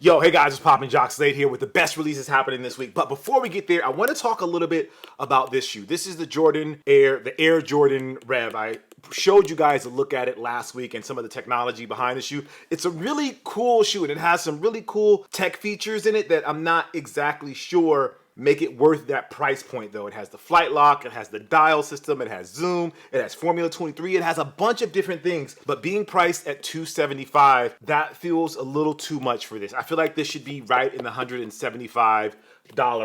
Yo, hey guys, it's poppin'. Jacques Slade here with the best releases happening this week. But before we get there, I want to talk a little bit about this shoe. This is the Air Jordan REV. I showed you guys a look at it last week and some of the technology behind the shoe. It's a really cool shoe and it has some really cool tech features in it that I'm not exactly sure make it worth that price point though. It has the flight lock, it has the dial system, it has zoom, it has Formula 23, it has a bunch of different things, but being priced at $275, that feels a little too much for this. I feel like this should be right in the $175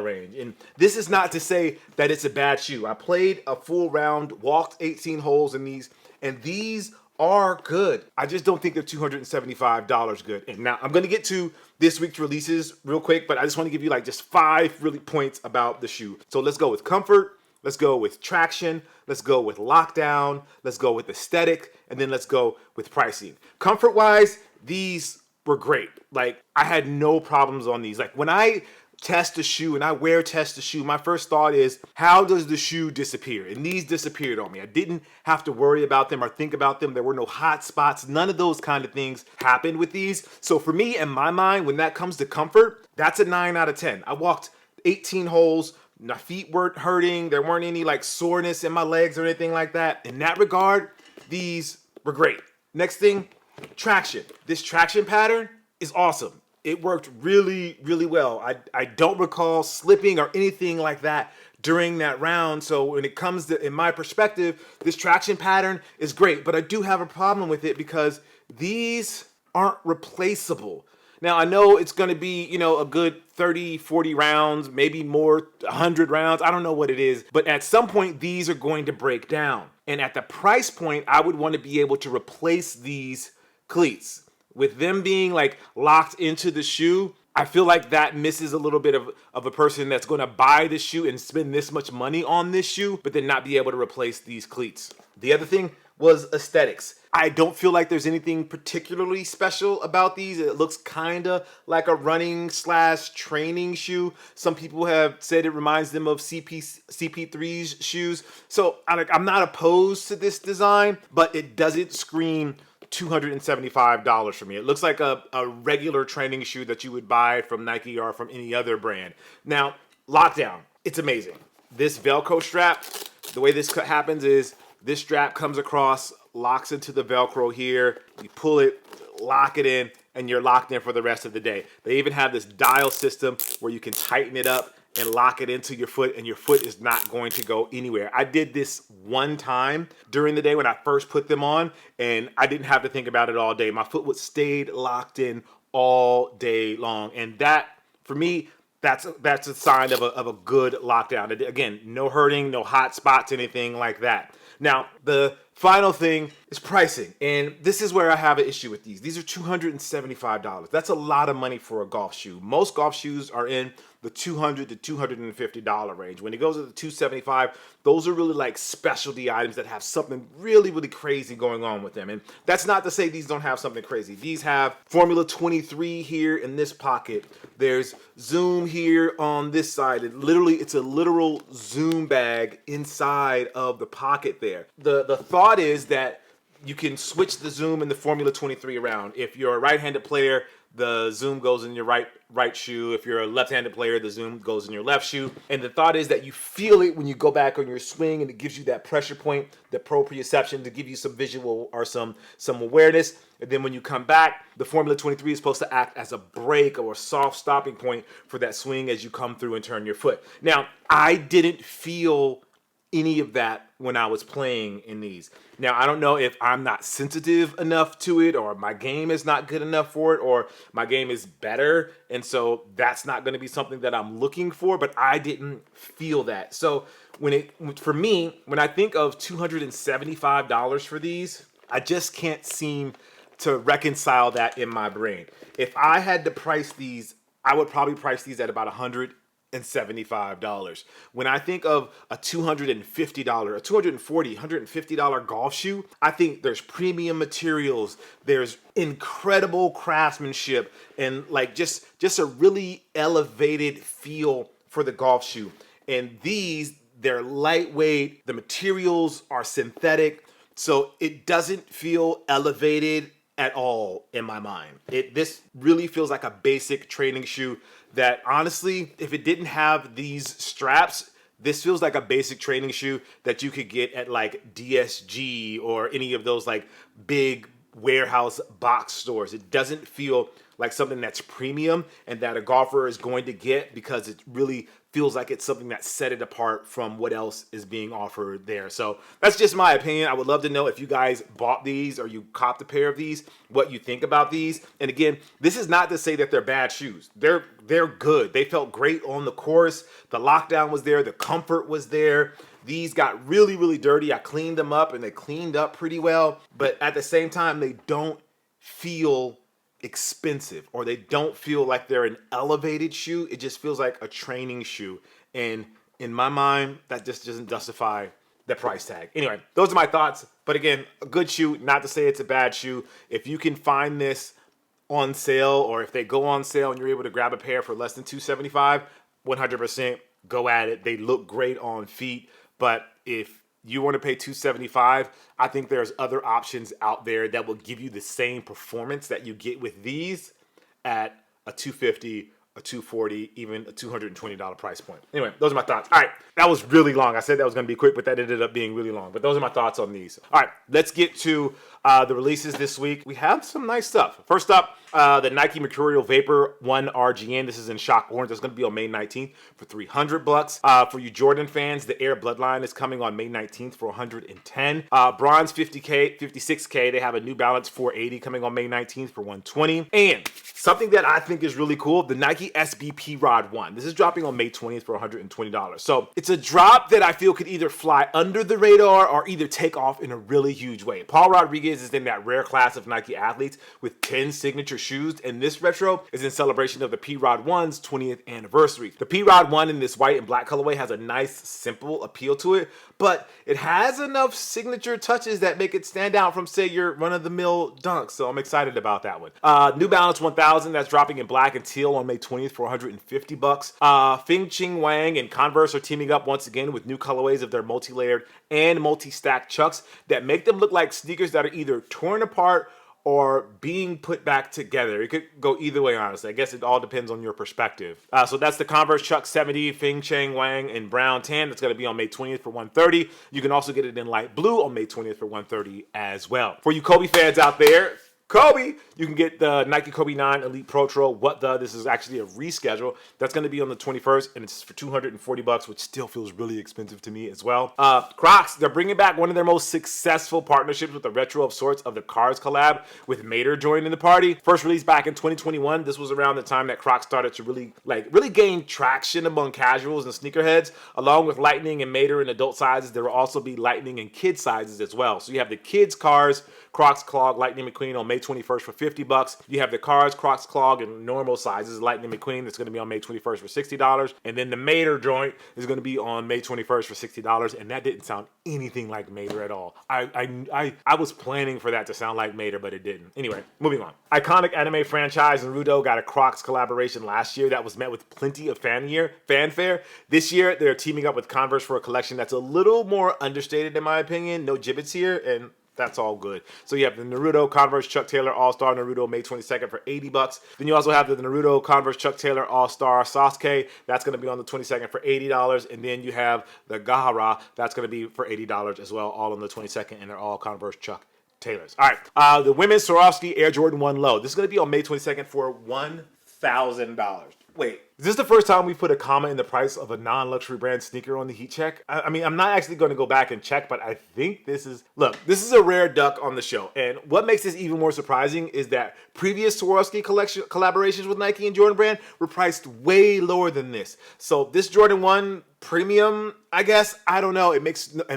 range. And this is not to say that it's a bad shoe. I played a full round, walked 18 holes in these, and these are good. I just don't think they're $275 good. And now I'm going to get to this week's releases real quick, but I just want to give you like just 5 really points about the shoe. So let's go with comfort, let's go with traction, let's go with lockdown, let's go with aesthetic, and then let's go with pricing. Comfort wise, these were great. Like I had no problems on these. Like when I test the shoe and I wear test the shoe, my first thought is, how does the shoe disappear? And these disappeared on me. I didn't have to worry about them or think about them. There were no hot spots. None of those kind of things happened with these. So for me, in my mind, when that comes to comfort, that's a 9 out of 10. I walked 18 holes. My feet weren't hurting. There weren't any like soreness in my legs or anything like that. In that regard, these were great. Next thing, traction. This traction pattern is awesome. It worked really, really well. I don't recall slipping or anything like that during that round. So when it comes to, in my perspective, this traction pattern is great, but I do have a problem with it because these aren't replaceable. Now I know it's gonna be, a good 30, 40 rounds, maybe more, 100 rounds. I don't know what it is, but at some point these are going to break down. And at the price point, I would want to be able to replace these cleats. With them being like locked into the shoe, I feel like that misses a little bit of a person that's going to buy the shoe and spend this much money on this shoe, but then not be able to replace these cleats. The other thing was aesthetics. I don't feel like there's anything particularly special about these. It looks kind of like a running / training shoe. Some people have said it reminds them of CP3's shoes. So I'm not opposed to this design, but it doesn't scream $275 for me. It looks like a regular training shoe that you would buy from Nike or from any other brand. Now, lockdown, it's amazing. This Velcro strap, the way this happens is this strap comes across, locks into the Velcro here, you pull it, lock it in, and you're locked in for the rest of the day. They even have this dial system where you can tighten it up and lock it into your foot, and your foot is not going to go anywhere. I did this one time during the day when I first put them on, and I didn't have to think about it all day. My foot would stayed locked in all day long, and that, for me, that's a sign of a good lockdown. Again, no hurting, no hot spots, anything like that. Now, the final thing is pricing, and this is where I have an issue with these. These are $275. That's a lot of money for a golf shoe. Most golf shoes are in the $200 to $250 range. When it goes to the $275, those are really like specialty items that have something really, really crazy going on with them. And that's not to say these don't have something crazy. These have Formula 23 here in this pocket. There's Zoom here on this side. It's a literal Zoom bag inside of the pocket there. The thought is that you can switch the Zoom and the Formula 23 around. If you're a right-handed player, the Zoom goes in your right shoe. If you're a left-handed player, the Zoom goes in your left shoe. And the thought is that you feel it when you go back on your swing, and it gives you that pressure point, the proprioception, to give you some visual or some awareness. And then when you come back, the Formula 23 is supposed to act as a brake or a soft stopping point for that swing as you come through and turn your foot. Now, I didn't feel any of that when I was playing in these. Now, I don't know if I'm not sensitive enough to it, or my game is not good enough for it, or my game is better, and so that's not going to be something that I'm looking for, but I didn't feel that. So for me, when I think of $275 for these, I just can't seem to reconcile that in my brain. If I had to price these, I would probably price these at about $175. When I think of a $250, a $240, $150 golf shoe, I think there's premium materials, there's incredible craftsmanship, and like just a really elevated feel for the golf shoe. And these, they're lightweight, the materials are synthetic, so it doesn't feel elevated at all in my mind. This really feels like a basic training shoe that honestly, if it didn't have these straps, this feels like a basic training shoe that you could get at like DSG or any of those like big warehouse box stores. It doesn't feel like something that's premium and that a golfer is going to get, because it really feels like it's something that set it apart from what else is being offered there. So that's just my opinion. I would love to know if you guys bought these or you copped a pair of these, what you think about these. And again, this is not to say that they're bad shoes. They're good. They felt great on the course. The lockdown was there. The comfort was there. These got really, really dirty. I cleaned them up and they cleaned up pretty well. But at the same time, they don't feel expensive, or they don't feel like they're an elevated shoe. It just feels like a training shoe. And in my mind, that just doesn't justify the price tag. Anyway, those are my thoughts. But again, a good shoe, not to say it's a bad shoe. If you can find this on sale, or if they go on sale and you're able to grab a pair for less than $275, 100% go at it. They look great on feet. But if you want to pay $275, I think there's other options out there that will give you the same performance that you get with these at a $250, a $240, even a $220 price point. Anyway, those are my thoughts. All right, that was really long. I said that was going to be quick, but that ended up being really long. But those are my thoughts on these. All right, let's get to the releases this week. We have some nice stuff. First up, the Nike Mercurial Vapor 1 RGN. This is in shock orange. That's going to be on May 19th for $300. For you Jordan fans, the Air Bloodline is coming on May 19th for $110. Bronze 50K, 56K. They have a New Balance 480 coming on May 19th for $120. And something that I think is really cool, the Nike SB P-Rod 1. This is dropping on May 20th for $120. So it's a drop that I feel could either fly under the radar or either take off in a really huge way. Paul Rodriguez is in that rare class of Nike athletes with 10 signature shoes, and this retro is in celebration of the P-Rod 1's 20th anniversary. The P-Rod 1 in this white and black colorway has a nice, simple appeal to it, but it has enough signature touches that make it stand out from, say, your run-of-the-mill dunks, so I'm excited about that one. New Balance 1000, that's dropping in black and teal on May 20th for $150. Fing Ching Wang and Converse are teaming up once again with new colorways of their multi-layered and multi-stacked chucks that make them look like sneakers that are either torn apart or being put back together. It could go either way, honestly. I guess it all depends on your perspective. So that's the Converse Chuck 70, Fing Chang Wang in brown tan. That's going to be on May 20th for $130. You can also get it in light blue on May 20th for $130 as well. For you Kobe fans out there, Kobe, you can get the Nike Kobe 9 Elite Pro Tro. This is actually a reschedule. That's going to be on the 21st, and it's for $240, which still feels really expensive to me as well. Crocs, they're bringing back one of their most successful partnerships with a retro of sorts of the Cars collab with Mater joining the party. First released back in 2021. This was around the time that Crocs started to really gain traction among casuals and sneakerheads. Along with Lightning and Mater in adult sizes, there will also be Lightning and kid sizes as well. So you have the kids Cars Crocs Clog Lightning McQueen on May 21st for $50. You have the Cars Crocs Clog in normal sizes Lightning McQueen that's going to be on May 21st for $60. And then the Mater joint is going to be on May 21st for $60. And that didn't sound anything like Mater at all. I was planning for that to sound like Mater, but it didn't. Anyway, moving on. Iconic anime franchise Naruto got a Crocs collaboration last year that was met with plenty of fanfare. This year, they're teaming up with Converse for a collection that's a little more understated in my opinion. No gibbets here, and that's all good. So you have the Naruto Converse Chuck Taylor All-Star Naruto May 22nd for $80. Then you also have the Naruto Converse Chuck Taylor All-Star Sasuke. That's going to be on the 22nd for $80. And then you have the Gahara. That's going to be for $80 as well, all on the 22nd, and they're all Converse Chuck Taylors. All right, the women's Swarovski Air Jordan 1 Low. This is going to be on May 22nd for $1,000. Wait, is this the first time we put a comma in the price of a non-luxury brand sneaker on the heat check? I mean, I'm not actually going to go back and check, but I think this is a rare duck on the show. And what makes this even more surprising is that previous Swarovski collaborations with Nike and Jordan Brand were priced way lower than this. So this Jordan 1 premium, I guess, I don't know. And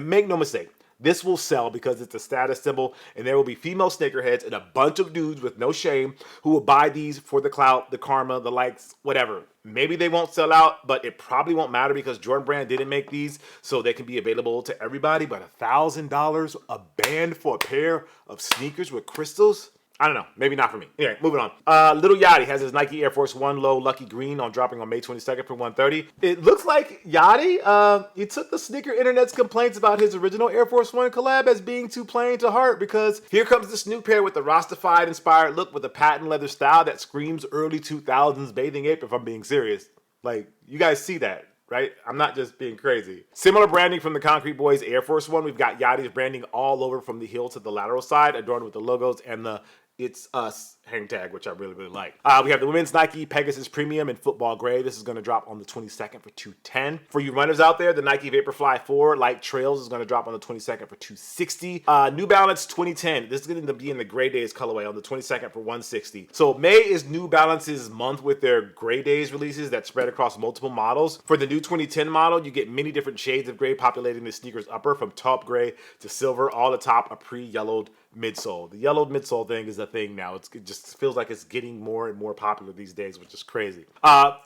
make no mistake, this will sell because it's a status symbol, and there will be female sneakerheads and a bunch of dudes with no shame who will buy these for the clout, the karma, the likes, whatever. Maybe they won't sell out, but it probably won't matter because Jordan Brand didn't make these, so they can be available to everybody. But $1,000 a band for a pair of sneakers with crystals? I don't know. Maybe not for me. Anyway, moving on. Little Yachty has his Nike Air Force One Low Lucky Green on dropping on May 22nd for $130. It looks like Yachty, he took the sneaker internet's complaints about his original Air Force One collab as being too plain to heart, because here comes this new pair with the Rastafari inspired look with a patent leather style that screams early 2000s bathing ape, if I'm being serious. Like, you guys see that, right? I'm not just being crazy. Similar branding from the Concrete Boys Air Force One. We've got Yachty's branding all over from the heel to the lateral side, adorned with the logos and the "It's Us" hang tag, which I really, really like. We have the women's Nike Pegasus Premium in football gray. This is going to drop on the 22nd for $210. For you runners out there, the Nike Vaporfly 4 Light Trails is going to drop on the 22nd for $260. New Balance 2010. This is going to be in the Gray Days colorway on the 22nd for $160. So May is New Balance's month with their Gray Days releases that spread across multiple models. For the new 2010 model, you get many different shades of gray populating the sneaker's upper, from taupe gray to silver, all atop a pre-yellowed midsole. The yellowed midsole thing is a thing now. It just feels like it's getting more and more popular these days, which is crazy.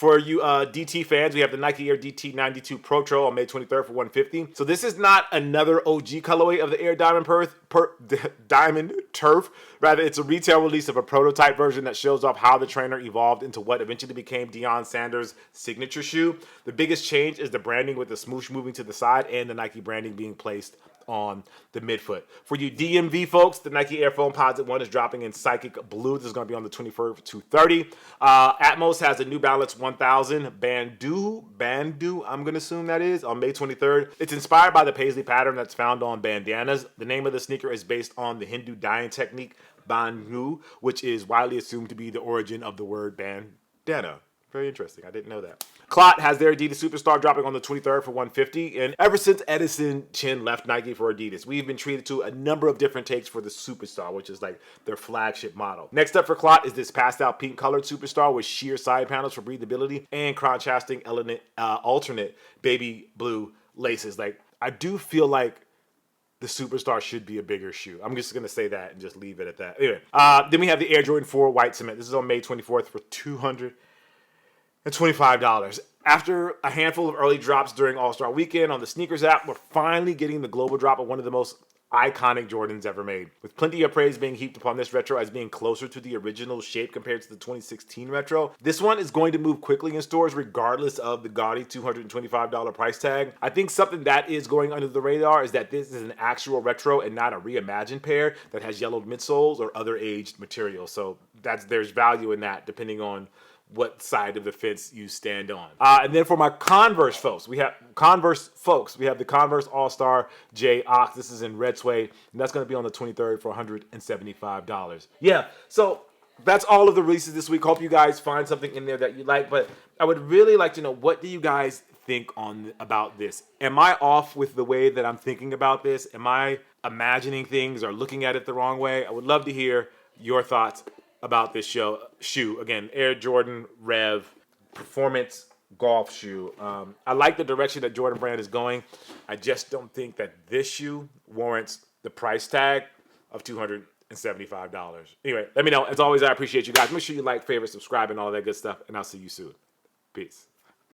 For you DT fans, we have the Nike Air DT 92 Pro Trail on May 23rd for $150. So this is not another OG colorway of the Air Diamond Turf. Rather, it's a retail release of a prototype version that shows off how the trainer evolved into what eventually became Deion Sanders' signature shoe. The biggest change is the branding, with the smoosh moving to the side and the Nike branding being placed on the midfoot. For you DMV folks, the Nike Air Foamposite 1 is dropping in Psychic Blue. This is going to be on the 21st for $230. Atmos has a New Balance 1000 Bandu, I'm going to assume that is, on May 23rd. It's inspired by the paisley pattern that's found on bandanas. The name of the sneaker is based on the Hindu dyeing technique Bandu, which is widely assumed to be the origin of the word bandana. Very interesting. I didn't know that. Clot has their Adidas Superstar dropping on the 23rd for $150. And ever since Edison Chin left Nike for Adidas, we've been treated to a number of different takes for the Superstar, which is like their flagship model. Next up for Clot is this pastel pink colored Superstar with sheer side panels for breathability and contrasting alternate baby blue laces. Like, I do feel like the Superstar should be a bigger shoe. I'm just going to say that and just leave it at that. Anyway, then we have the Air Jordan 4 White Cement. This is on May 24th for $225. After a handful of early drops during All-Star Weekend on the Sneakers app, we're finally getting the global drop of one of the most iconic Jordans ever made, with plenty of praise being heaped upon this retro as being closer to the original shape compared to the 2016 retro. This one is going to move quickly in stores regardless of the gaudy $225 price tag. I think something that is going under the radar is that this is an actual retro and not a reimagined pair that has yellowed midsoles or other aged material. So there's value in that depending on what side of the fence you stand on. And then for my Converse folks, we have the Converse All-Star J Ox. This is in red suede, and that's going to be on the 23rd for $175. Yeah, so that's all of the releases this week. Hope you guys find something in there that you like, but I would really like to know, what do you guys think about this? Am I off with the way that I'm thinking about this? Am I imagining things or looking at it the wrong way? I would love to hear your thoughts about this shoe. Again, Air Jordan REV performance golf shoe. I like the direction that Jordan Brand is going. I just don't think that this shoe warrants the price tag of $275. Anyway, let me know. As always, I appreciate you guys. Make sure you like, favorite, subscribe, and all that good stuff, and I'll see you soon. Peace.